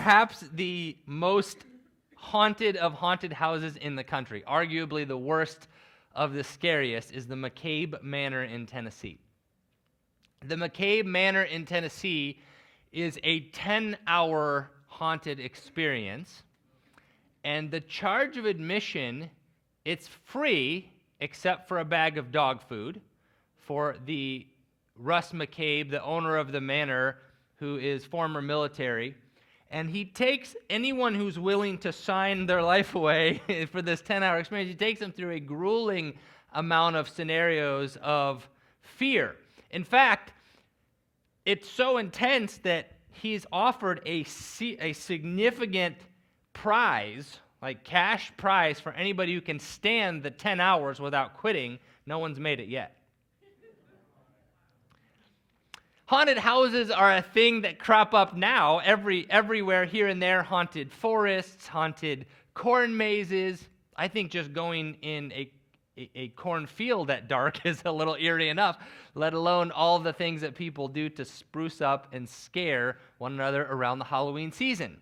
perhaps the most haunted of haunted houses in the country, arguably the worst of the scariest, is the McCabe Manor in Tennessee. The McCabe Manor in Tennessee is a 10-hour haunted experience, and the charge of admission, it's free except for a bag of dog food for the Russ McCabe, the owner of the manor, who is former military. And he takes anyone who's willing to sign their life away for this 10-hour experience, he takes them through a grueling amount of scenarios of fear. In fact, it's so intense that he's offered a significant prize, like cash prize, for anybody who can stand the 10 hours without quitting. No one's made it yet. Haunted houses are a thing that crop up now everywhere here and there. Haunted forests, haunted corn mazes. I think just going in a cornfield at dark is a little eerie enough, let alone all the things that people do to spruce up and scare one another around the Halloween season.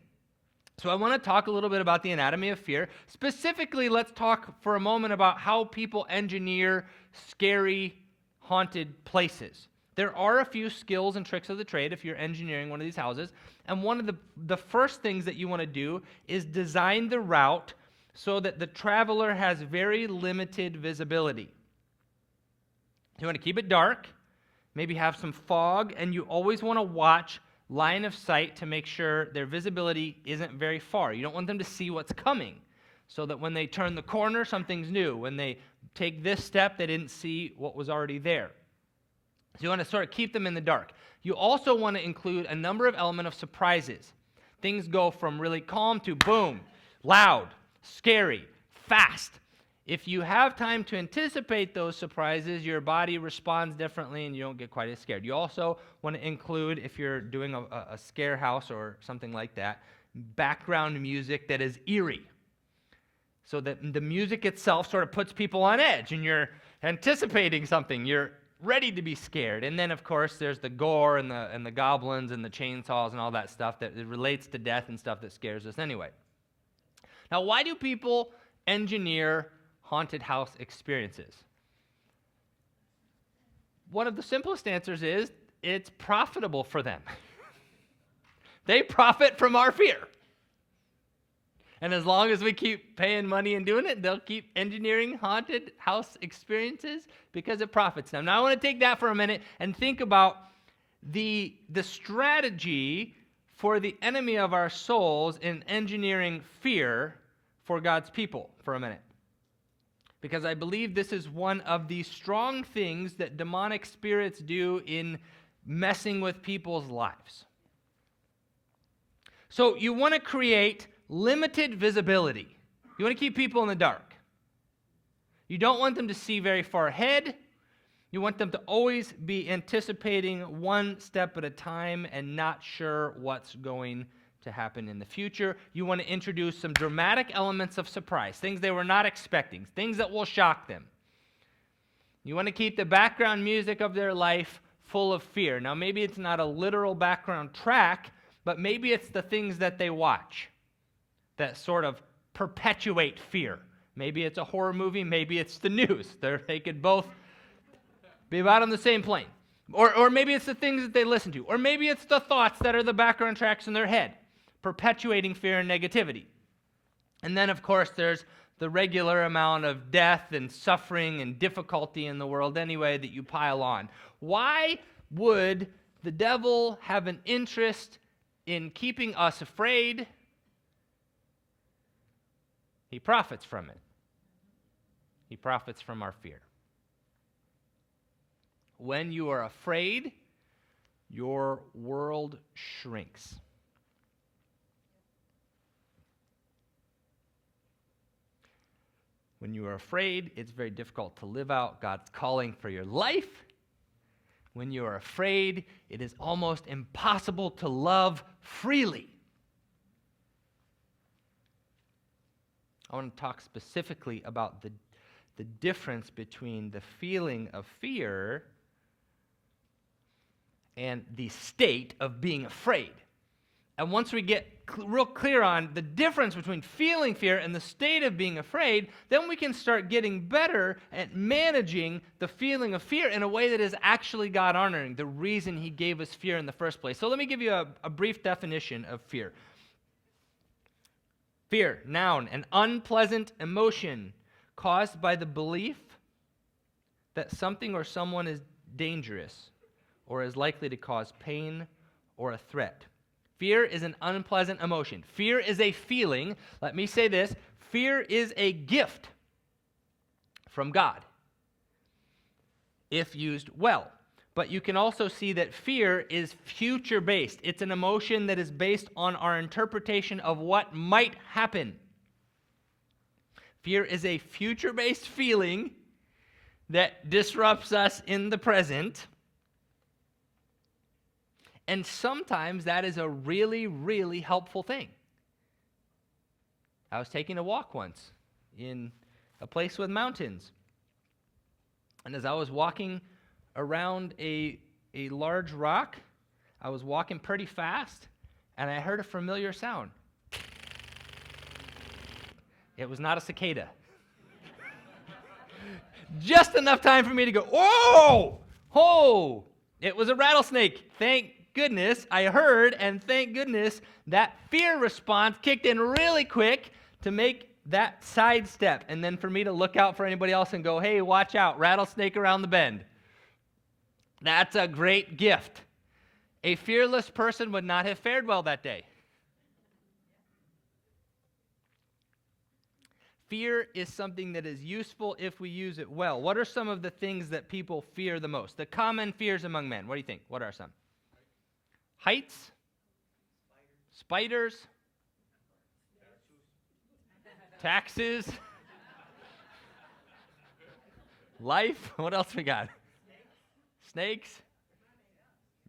So I want to talk a little bit about the anatomy of fear. Specifically, let's talk for a moment about how people engineer scary, haunted places. There are a few skills and tricks of the trade if you're engineering one of these houses. And one of the first things that you want to do is design the route so that the traveler has very limited visibility. You want to keep it dark, maybe have some fog, and you always want to watch line of sight to make sure their visibility isn't very far. You don't want them to see what's coming, so that when they turn the corner, something's new. When they take this step, they didn't see what was already there. So you want to sort of keep them in the dark. You also want to include a number of elements of surprises. Things go from really calm to boom, loud, scary, fast. If you have time to anticipate those surprises, your body responds differently and you don't get quite as scared. You also want to include, if you're doing a scare house or something like that, background music that is eerie, so that the music itself sort of puts people on edge and you're anticipating something. You're ready to be scared. And then, of course, there's the gore and the goblins and the chainsaws and all that stuff that relates to death and stuff that scares us anyway. Now, why do people engineer haunted house experiences? One of the simplest answers is it's profitable for them. They profit from our fear. And as long as we keep paying money and doing it, they'll keep engineering haunted house experiences because it profits them. Now, I want to take that for a minute and think about the strategy for the enemy of our souls in engineering fear for God's people for a minute. Because I believe this is one of the strong things that demonic spirits do in messing with people's lives. So you want to create limited visibility. You want to keep people in the dark. You don't want them to see very far ahead. You want them to always be anticipating one step at a time and not sure what's going to happen in the future. You want to introduce some dramatic elements of surprise, things they were not expecting, things that will shock them. You want to keep the background music of their life full of fear. Now, maybe it's not a literal background track, but maybe it's the things that they watch that sort of perpetuate fear. Maybe it's a horror movie, maybe it's the news. They could both be about on the same plane. Or maybe it's the things that they listen to. Or maybe it's the thoughts that are the background tracks in their head, perpetuating fear and negativity. And then, of course, there's the regular amount of death and suffering and difficulty in the world anyway that you pile on. Why would the devil have an interest in keeping us afraid? He profits from it. He profits from our fear. When you are afraid, your world shrinks. When you are afraid, it's very difficult to live out God's calling for your life. When you are afraid, it is almost impossible to love freely. I want to talk specifically about the difference between the feeling of fear and the state of being afraid. And once we get real clear on the difference between feeling fear and the state of being afraid, then we can start getting better at managing the feeling of fear in a way that is actually God honoring, the reason he gave us fear in the first place. So let me give you a brief definition of fear. Fear, noun, an unpleasant emotion caused by the belief that something or someone is dangerous or is likely to cause pain or a threat. Fear is an unpleasant emotion. Fear is a feeling. Let me say this. Fear is a gift from God if used well. But you can also see that fear is future-based. It's an emotion that is based on our interpretation of what might happen. Fear is a future-based feeling that disrupts us in the present. And sometimes that is a really, really helpful thing. I was taking a walk once in a place with mountains. And as I was walking around a large rock, I was walking pretty fast, and I heard a familiar sound. It was not a cicada. Just enough time for me to go, whoa! Oh! It was a rattlesnake. Thank goodness I heard, and thank goodness that fear response kicked in really quick to make that sidestep, and then for me to look out for anybody else and go, hey, watch out, rattlesnake around the bend. That's a great gift. A fearless person would not have fared well that day. Fear is something that is useful if we use it well. What are some of the things that people fear the most? The common fears among men. What do you think? What are some? Heights? Spiders? Taxes? Life? What else we got? Snakes?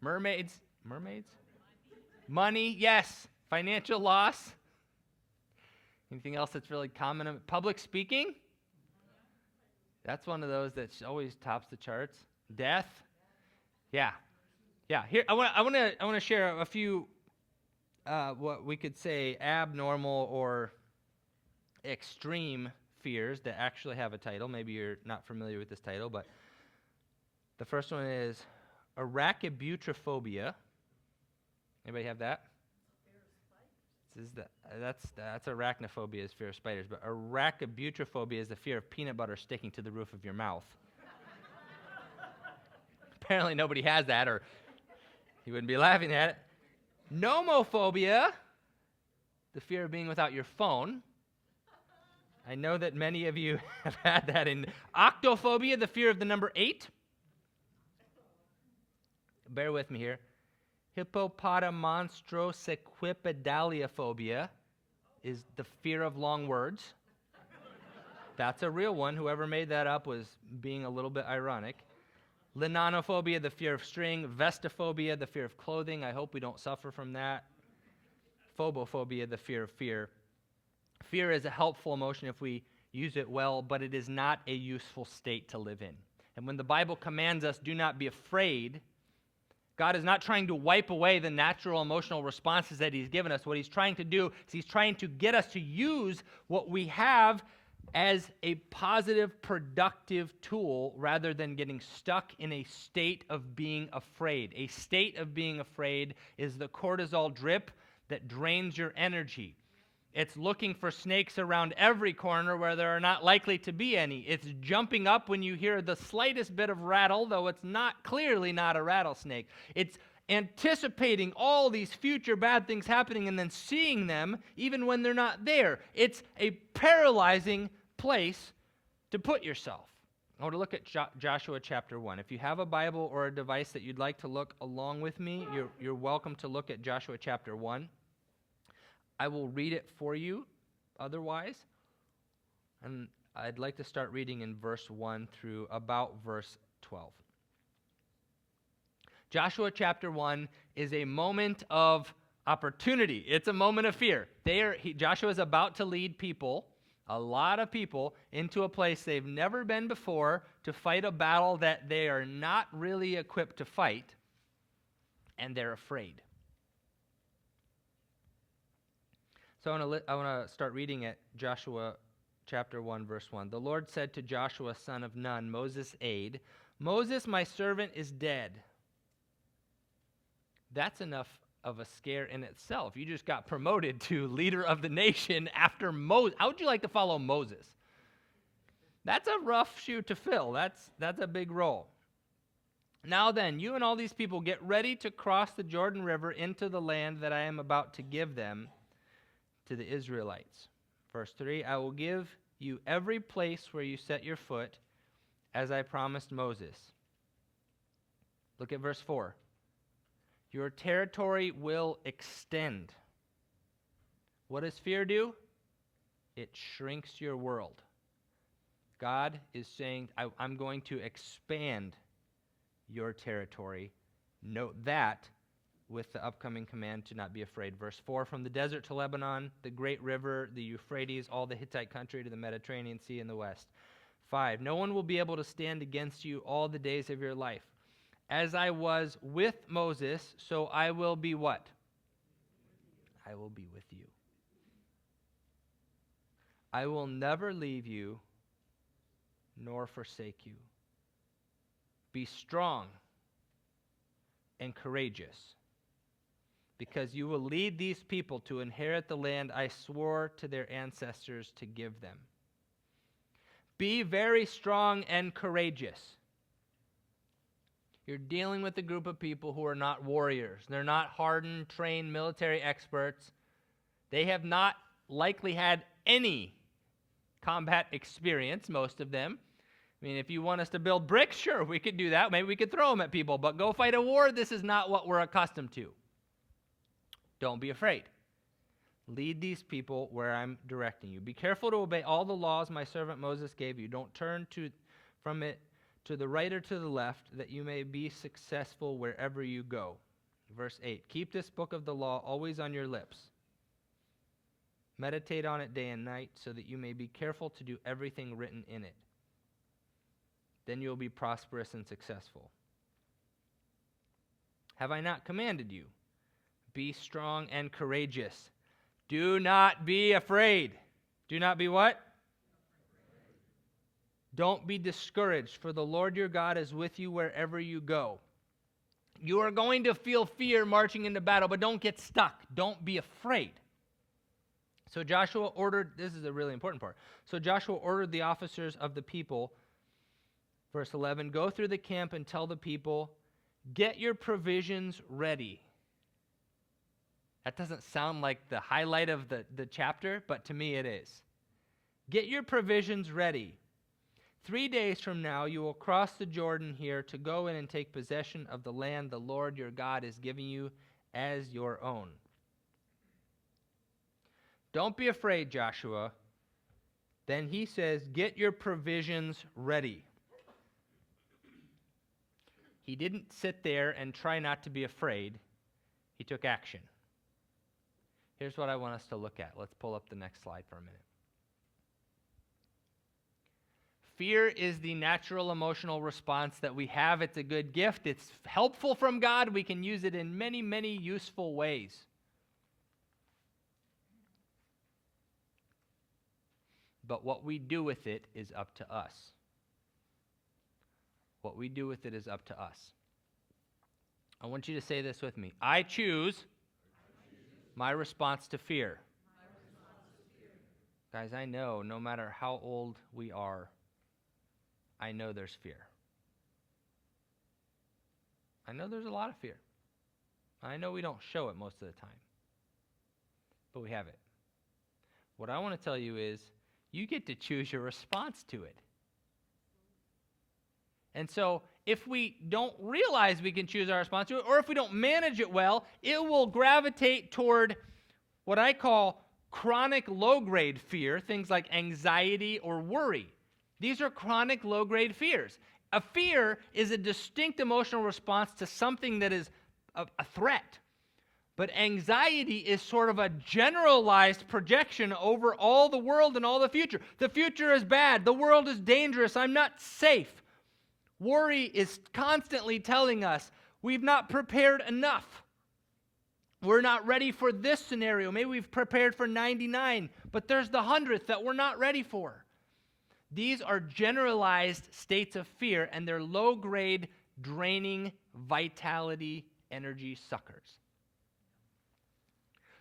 Mermaids? Mermaids? Money? Yes. Financial loss? Anything else that's really common? Public speaking? That's one of those that always tops the charts. Death? Yeah. Here, I want to share a few what we could say abnormal or extreme fears that actually have a title. Maybe you're not familiar with this title, but the first one is arachibutyrophobia. Anybody have that? That's arachnophobia, is fear of spiders, but arachibutyrophobia is the fear of peanut butter sticking to the roof of your mouth. Apparently nobody has that, or you wouldn't be laughing at it. Nomophobia, the fear of being without your phone. I know that many of you have had that. In octophobia, the fear of the number 8. Bear with me here. Hippopotamonstrossequipedaliophobia is the fear of long words. That's a real one. Whoever made that up was being a little bit ironic. Linonophobia, the fear of string. Vestophobia, the fear of clothing. I hope we don't suffer from that. Phobophobia, the fear of fear. Fear is a helpful emotion if we use it well, but it is not a useful state to live in. And when the Bible commands us, do not be afraid, God is not trying to wipe away the natural emotional responses that he's given us. What he's trying to do is he's trying to get us to use what we have as a positive, productive tool rather than getting stuck in a state of being afraid. A state of being afraid is the cortisol drip that drains your energy. It's looking for snakes around every corner where there are not likely to be any. It's jumping up when you hear the slightest bit of rattle, though it's clearly not a rattlesnake. It's anticipating all these future bad things happening and then seeing them even when they're not there. It's a paralyzing place to put yourself. I want to look at Joshua chapter 1. If you have a Bible or a device that you'd like to look along with me, you're welcome to look at Joshua chapter 1. I will read it for you otherwise, and I'd like to start reading in verse 1 through about verse 12. Joshua chapter 1 is a moment of opportunity. It's a moment of fear. Joshua is about to lead people, a lot of people, into a place they've never been before to fight a battle that they are not really equipped to fight, and they're afraid. So I want to start reading at Joshua chapter 1, verse 1. The Lord said to Joshua, son of Nun, Moses' aide, Moses, my servant, is dead. That's enough of a scare in itself. You just got promoted to leader of the nation after Moses. How would you like to follow Moses? That's a rough shoe to fill. That's a big role. Now then, you and all these people get ready to cross the Jordan River into the land that I am about to give them to the Israelites. Verse 3, I will give you every place where you set your foot, as I promised Moses. Look at verse 4. Your territory will extend. What does fear do? It shrinks your world. God is saying, I'm going to expand your territory. Note that with the upcoming command to not be afraid. Verse 4, from the desert to Lebanon, the great river, the Euphrates, all the Hittite country to the Mediterranean Sea in the west. 5, no one will be able to stand against you all the days of your life. As I was with Moses, so I will be what? I will be with you. I will never leave you nor forsake you. Be strong and courageous, because you will lead these people to inherit the land I swore to their ancestors to give them. Be very strong and courageous. You're dealing with a group of people who are not warriors. They're not hardened, trained military experts. They have not likely had any combat experience, most of them. I mean, if you want us to build bricks, sure, we could do that. Maybe we could throw them at people, but go fight a war, this is not what we're accustomed to. Don't be afraid. Lead these people where I'm directing you. Be careful to obey all the laws my servant Moses gave you. Don't turn from it to the right or to the left, that you may be successful wherever you go. Verse 8, keep this book of the law always on your lips. Meditate on it day and night, so that you may be careful to do everything written in it. Then you will be prosperous and successful. Have I not commanded you? Be strong and courageous. Do not be afraid. Do not be what? Don't be discouraged, for the Lord your God is with you wherever you go. You are going to feel fear marching into battle, but don't get stuck. Don't be afraid. So Joshua ordered, this is a really important part. So Joshua ordered the officers of the people, verse 11, go through the camp and tell the people, get your provisions ready. That doesn't sound like the highlight of the chapter, but to me it is. Get your provisions ready. 3 days from now, you will cross the Jordan here to go in and take possession of the land the Lord your God is giving you as your own. Don't be afraid, Joshua. Then he says, get your provisions ready. He didn't sit there and try not to be afraid. He took action. Here's what I want us to look at. Let's pull up the next slide for a minute. Fear is the natural emotional response that we have. It's a good gift. It's helpful from God. We can use it in many, many useful ways. But what we do with it is up to us. What we do with it is up to us. I want you to say this with me. I choose my response to fear. Guys, I know no matter how old we are, I know there's fear. I know there's a lot of fear. I know we don't show it most of the time, but we have it. What I want to tell you is you get to choose your response to it. And so if we don't realize we can choose our response to it, or if we don't manage it well, it will gravitate toward what I call chronic low-grade fear, things like anxiety or worry. These are chronic low-grade fears. A fear is a distinct emotional response to something that is a threat. But anxiety is sort of a generalized projection over all the world and all the future. The future is bad. The world is dangerous. I'm not safe. Worry is constantly telling us we've not prepared enough. We're not ready for this scenario. Maybe we've prepared for 99, but there's the 100th that we're not ready for. These are generalized states of fear, and they're low-grade, draining vitality energy suckers.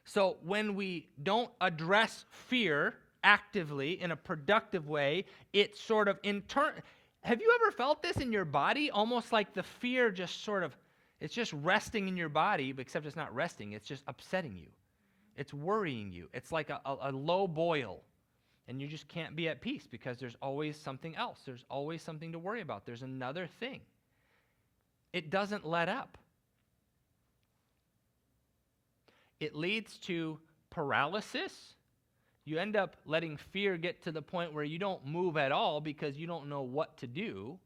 So when we don't address fear actively in a productive way, it sort of have you ever felt this in your body? Almost like the fear just sort of, it's just resting in your body, except it's not resting. It's just upsetting you. It's worrying you. It's like a low boil, and you just can't be at peace because there's always something else. There's always something to worry about. There's another thing. It doesn't let up. It leads to paralysis. You end up letting fear get to the point where you don't move at all because you don't know what to do.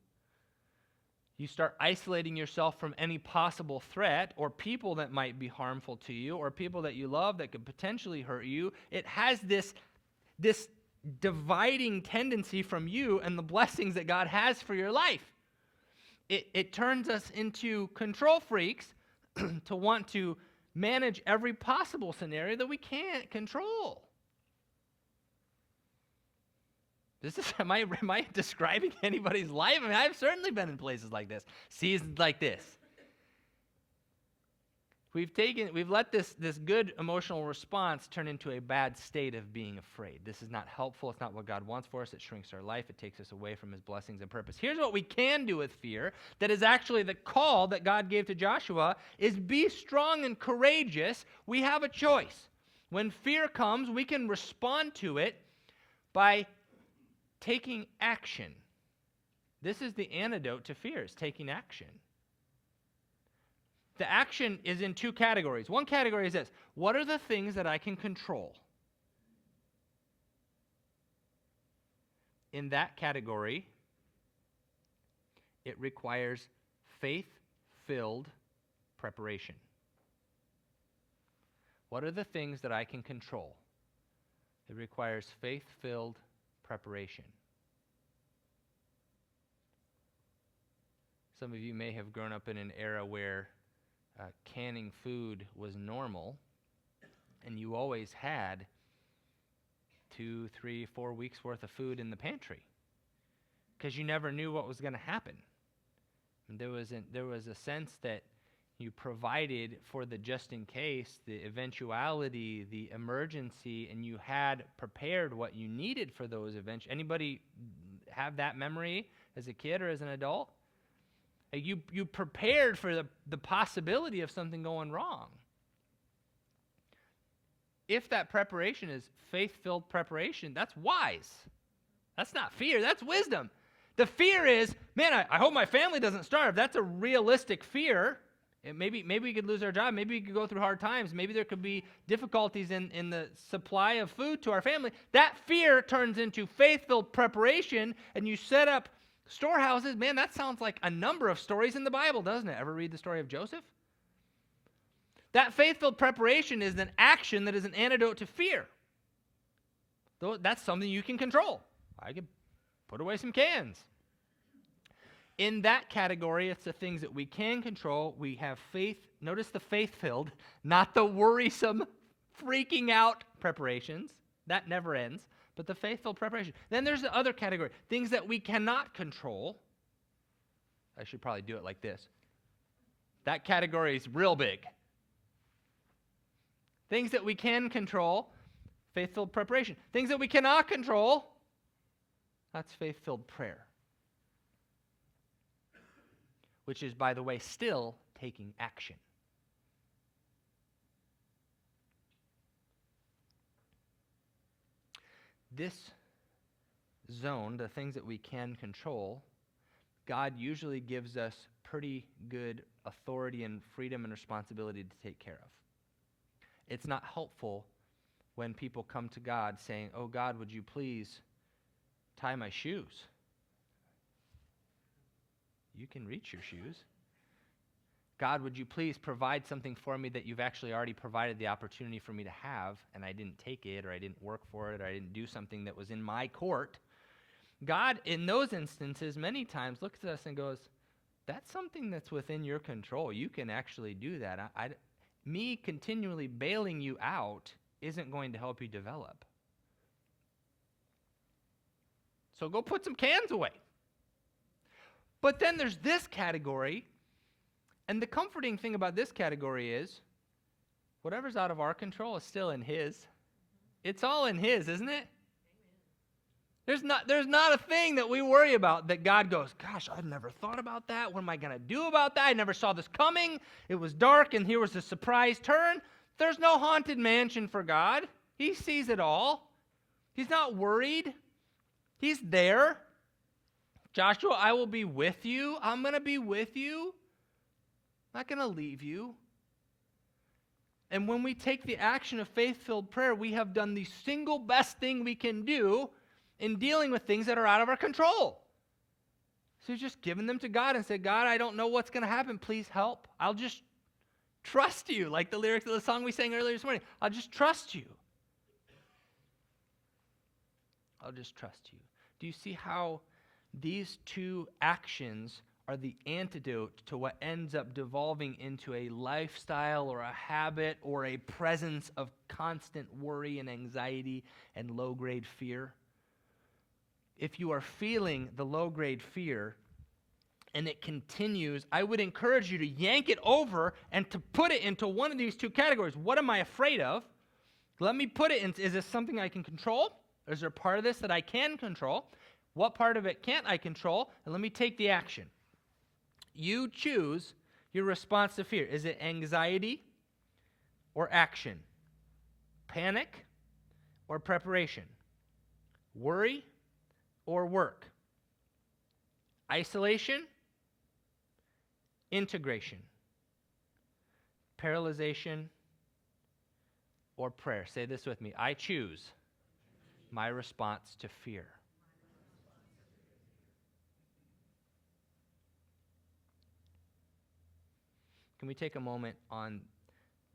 You start isolating yourself from any possible threat or people that might be harmful to you or people that you love that could potentially hurt you. It has this dividing tendency from you and the blessings that God has for your life. It turns us into control freaks to want to manage every possible scenario that we can't control. Am I describing anybody's life? I mean, I've certainly been in places like this, seasons like this. We've let this good emotional response turn into a bad state of being afraid. This is not helpful. It's not what God wants for us. It shrinks our life. It takes us away from his blessings and purpose. Here's what we can do with fear that is actually the call that God gave to Joshua is be strong and courageous. We have a choice. When fear comes, we can respond to it by taking action. This is the antidote to fear, is taking action. The action is in two categories. One category is this: what are the things that I can control? In that category, it requires faith-filled preparation. What are the things that I can control? It requires faith-filled preparation. Some of you may have grown up in an era where canning food was normal, and you always had 2, 3, 4 weeks worth of food in the pantry because you never knew what was going to happen. And there was a sense that you provided for the just in case, the eventuality, the emergency, and you had prepared what you needed for those events. Anybody have that memory as a kid or as an adult? You prepared for the possibility of something going wrong. If that preparation is faith-filled preparation, that's wise. That's not fear, that's wisdom. The fear is, man, I hope my family doesn't starve. That's a realistic fear. Maybe we could lose our job. Maybe we could go through hard times. Maybe there could be difficulties in the supply of food to our family. That fear turns into faith-filled preparation, and you set up storehouses. Man, that sounds like a number of stories in the Bible, doesn't it? Ever read the story of Joseph? That faith-filled preparation is an action that is an antidote to fear. That's something you can control. I could put away some cans. In that category, it's the things that we can control. We have faith. Notice the faith-filled, not the worrisome, freaking out preparations. That never ends. But the faith-filled preparation. Then there's the other category, things that we cannot control. I should probably do it like this. That category is real big. Things that we can control, faith-filled preparation. Things that we cannot control, that's faith-filled prayer. Which is, by the way, still taking action. This zone, the things that we can control, God usually gives us pretty good authority and freedom and responsibility to take care of. It's not helpful when people come to God saying, "Oh God, would you please tie my shoes?" You can reach your shoes. God, would you please provide something for me that you've actually already provided the opportunity for me to have, and I didn't take it, or I didn't work for it, or I didn't do something that was in my court. God, in those instances, many times looks at us and goes, that's something that's within your control. You can actually do that. me continually bailing you out isn't going to help you develop. So go put some cans away. But then there's this category, and the comforting thing about this category is whatever's out of our control is still in His. It's all in His, isn't it? There's not a thing that we worry about that God goes, gosh, I've never thought about that. What am I going to do about that? I never saw this coming. It was dark, and here was a surprise turn. There's no haunted mansion for God. He sees it all. He's not worried. He's there. Joshua, I will be with you. I'm going to be with you. I'm not going to leave you. And when we take the action of faith-filled prayer, we have done the single best thing we can do in dealing with things that are out of our control. So you're just giving them to God and say, God, I don't know what's going to happen. Please help. I'll just trust you, like the lyrics of the song we sang earlier this morning. I'll just trust you. I'll just trust you. Do you see how these two actions are the antidote to what ends up devolving into a lifestyle or a habit or a presence of constant worry and anxiety and low-grade fear? If you are feeling the low-grade fear and it continues, I would encourage you to yank it over and to put it into one of these two categories. What am I afraid of? Let me put it in, is this something I can control? Or is there a part of this that I can control? What part of it can't I control? And let me take the action. You choose your response to fear. Is it anxiety or action? Panic or preparation? Worry or work? Isolation, integration, paralyzation, or prayer. Say this with me. I choose my response to fear. Can we take a moment on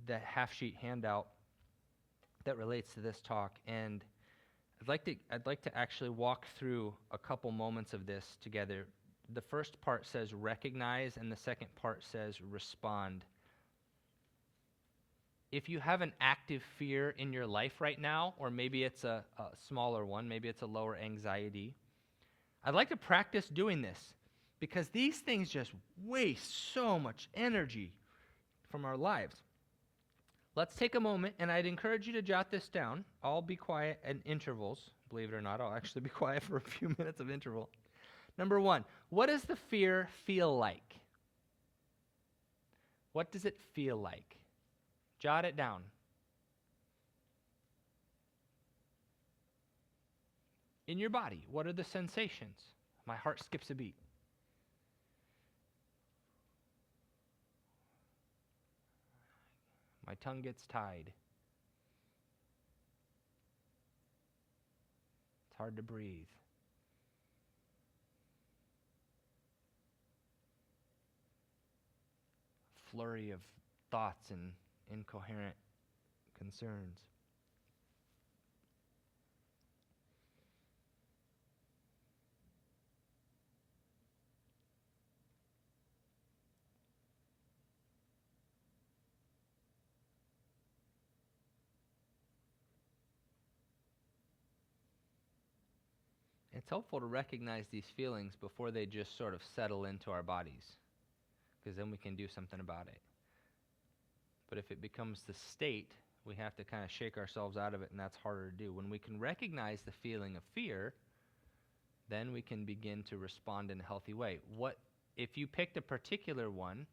the half-sheet handout that relates to this talk? And I'd like to actually walk through a couple moments of this together. The first part says recognize, and the second part says respond. If you have an active fear in your life right now, or maybe it's a smaller one, maybe it's a lower anxiety, I'd like to practice doing this because these things just waste so much energy from our lives. Let's take a moment, and I'd encourage you to jot this down. I'll be quiet at intervals. Believe it or not, I'll actually be quiet for a few minutes of interval. Number one, what does the fear feel like? What does it feel like? Jot it down. In your body, what are the sensations? My heart skips a beat. My tongue gets tied. It's hard to breathe. Flurry of thoughts and incoherent concerns. It's helpful to recognize these feelings before they just sort of settle into our bodies, because then we can do something about it. But if it becomes the state, we have to kind of shake ourselves out of it, and that's harder to do. When we can recognize the feeling of fear, then we can begin to respond in a healthy way. What if you picked a particular one,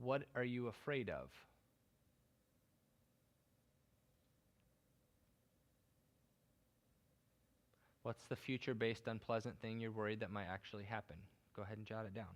what are you afraid of? What's the future-based unpleasant thing you're worried that might actually happen? Go ahead and jot it down.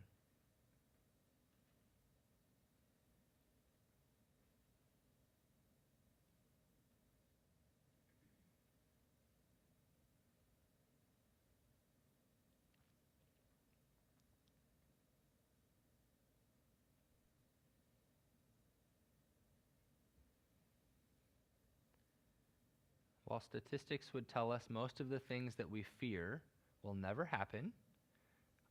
While statistics would tell us most of the things that we fear will never happen,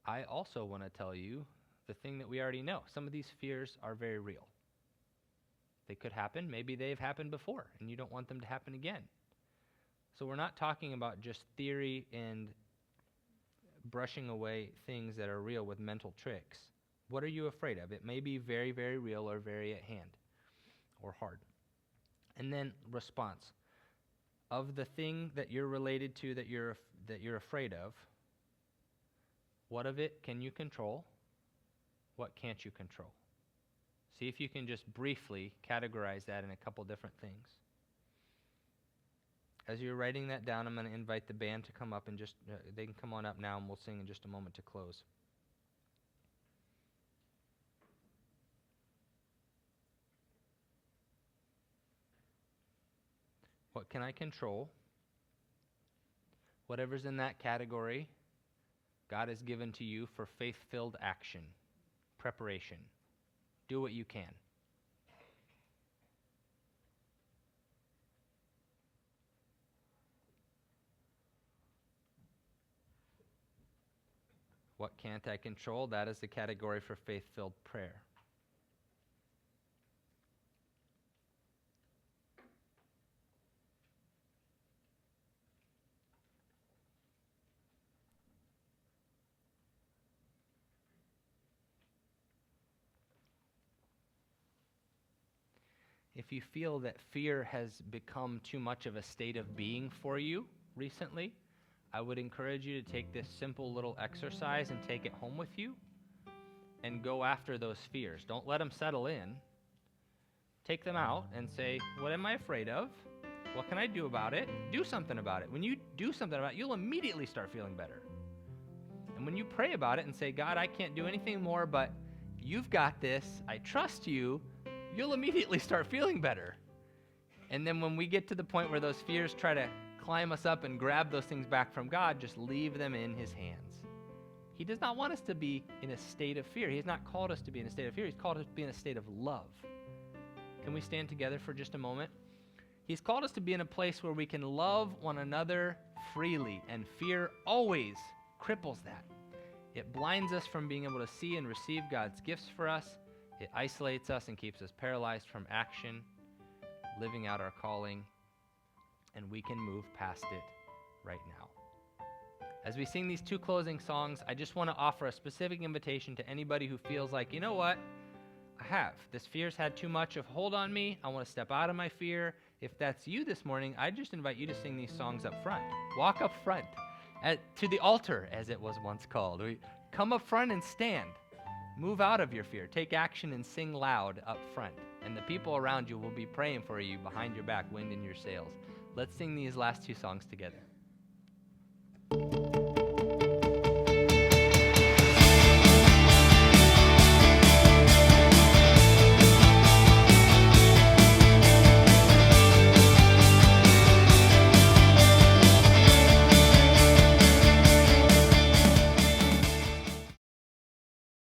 I also want to tell you the thing that we already know. Some of these fears are very real. They could happen. Maybe they've happened before, and you don't want them to happen again. So we're not talking about just theory and brushing away things that are real with mental tricks. What are you afraid of? It may be very, very real or very at hand or hard. And then response. Of the thing that you're related to that you're afraid of, what of it can you control? What can't you control? See if you can just briefly categorize that in a couple different things. As you're writing that down, I'm going to invite the band to come up and they can come on up now and we'll sing in just a moment to close. What can I control? Whatever's in that category, God has given to you for faith-filled action, preparation. Do what you can. What can't I control? That is the category for faith-filled prayer. If you feel that fear has become too much of a state of being for you recently, I would encourage you to take this simple little exercise and take it home with you and go after those fears. Don't let them settle in. Take them out and say, what am I afraid of? What can I do about it? Do something about it. When you do something about it, you'll immediately start feeling better. And when you pray about it and say, God, I can't do anything more, but you've got this, I trust you, you'll immediately start feeling better. And then when we get to the point where those fears try to climb us up and grab those things back from God, just leave them in his hands. He does not want us to be in a state of fear. He has not called us to be in a state of fear. He's called us to be in a state of love. Can we stand together for just a moment? He's called us to be in a place where we can love one another freely, and fear always cripples that. It blinds us from being able to see and receive God's gifts for us. It isolates us and keeps us paralyzed from action, living out our calling, and we can move past it right now. As we sing these two closing songs, I just want to offer a specific invitation to anybody who feels like, you know what? This fear's had too much of hold on me. I want to step out of my fear. If that's you this morning, I just invite you to sing these songs up front. Walk up front to the altar, as it was once called. Come up front and stand. Move out of your fear. Take action and sing loud up front. And the people around you will be praying for you behind your back, wind in your sails. Let's sing these last two songs together.